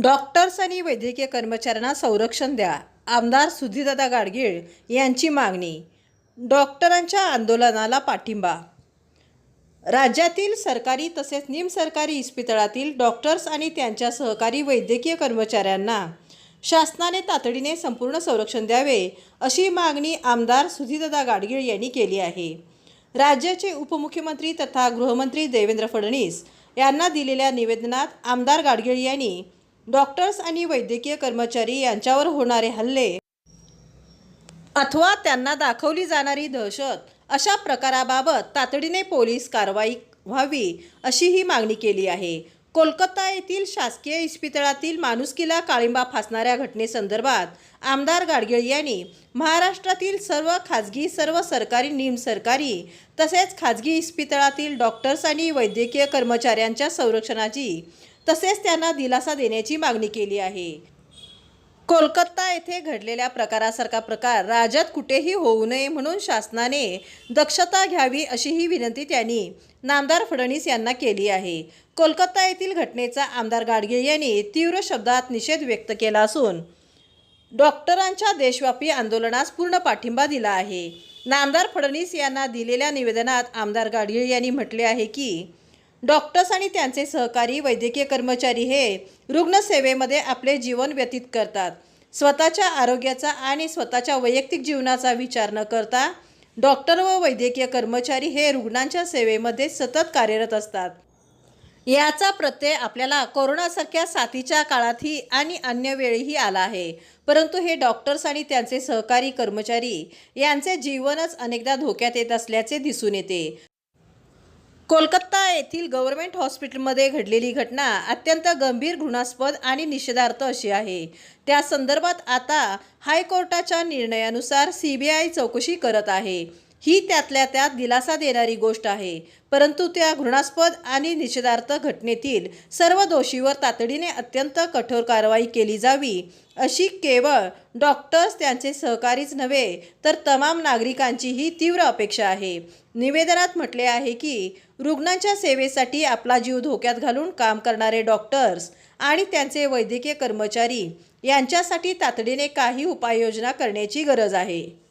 Doctors आणि वैद्यकीय कर्मचाऱ्यांना संरक्षण द्या. आमदार सुधीरदादा गाडगीळ यांची मागणी. डॉक्टरांच्या आंदोलनाला पाठिंबा. राज्यातील सरकारी तसेच निमसरकारी इस्पितळातील डॉक्टर्स आणि त्यांच्या सहकारी वैद्यकीय कर्मचाऱ्यांना शासनाने तातडीने संपूर्ण संरक्षण द्यावे, अशी मागणी आमदार सुधीरदादा गाडगीळ यांनी केली आहे. राज्याचे उपमुख्यमंत्री तथा गृहमंत्री देवेंद्र फडणवीस यांना दिलेल्या निवेदनात आमदार गाडगीळ यांनी डॉक्टर्स आणि वैद्यकीय कर्मचारी यांच्यावर होणारे हल्ले अथवा त्यांना दाखवली जाणारी दहशत अशा प्रकाराबाबत तातडीने पोलीस कारवाई व्हावी, अशी ही मागणी केली आहे. कोलकाता येथील शासकीय इस्पितळातील माणुसकीला काळिंबा फासणाऱ्या घटनेसंदर्भात आमदार गाडगीळ यांनी महाराष्ट्रातील सर्व खाजगी, सर्व सरकारी, निमसरकारी तसेच खाजगी इस्पितळातील डॉक्टर्स आणि वैद्यकीय कर्मचाऱ्यांच्या संरक्षणाची तसेच त्यांना दिलासा देण्याची मागणी केली आहे. कोलकाता येथे घडलेल्या प्रकारासारखा प्रकार राज्यात कुठेही होऊ नये म्हणून शासनाने दक्षता घ्यावी, अशी ही विनंती त्यांनी नामदार फडणवीस यांना केली आहे. कोलकाता येथील घटनेचा आमदार गाडगीळ यांनी तीव्र शब्दात निषेध व्यक्त केला असून डॉक्टरांच्या देशव्यापी आंदोलनास पूर्ण पाठिंबा दिला आहे. नामदार फडणवीस यांना दिलेल्या निवेदनात आमदार गाडगीळ यांनी म्हटले आहे की डॉक्टर्स आणि त्यांचे सहकारी वैद्यकीय कर्मचारी हे रुग्णसेवेमध्ये आपले जीवन व्यतीत करतात. स्वतःच्या आरोग्याचा आणि स्वतःच्या वैयक्तिक जीवनाचा विचार न करता डॉक्टर व वैद्यकीय कर्मचारी हे रुग्णांच्या सेवेमध्ये सतत कार्यरत असतात. याचा प्रत्यय आपल्याला कोरोनासारख्या साथीच्या काळातही आणि अन्य वेळीही आला आहे. परंतु हे डॉक्टर्स आणि त्यांचे सहकारी कर्मचारी यांचे जीवनच अनेकदा धोक्यात येत असल्याचे दिसून येते. कोलकाता येथील गव्हर्नमेंट हॉस्पिटलमध्ये घडलेली घटना अत्यंत गंभीर, घृणास्पद आणि निषेधार्थ अशी आहे. त्या संदर्भात आता हायकोर्टाच्या निर्णयानुसार CBI चौकशी करत आहे. ही त्यातल्या त्यात दिलासा देणारी गोष्ट आहे. परंतु त्या घृणास्पद आणि निषेधार्थ घटनेतील सर्व दोषीवर तातडीने अत्यंत कठोर कारवाई केली जावी, अशी केवळ डॉक्टर्स, त्यांचे सहकारीच नव्हे तर तमाम नागरिकांची ही तीव्र अपेक्षा आहे. निवेदनात म्हटले आहे की रुग्णांच्या सेवेसाठी आपला जीव धोक्यात घालून काम करणारे डॉक्टर्स आणि त्यांचे वैद्यकीय कर्मचारी यांच्यासाठी तातडीने काही उपाययोजना करण्याची गरज आहे.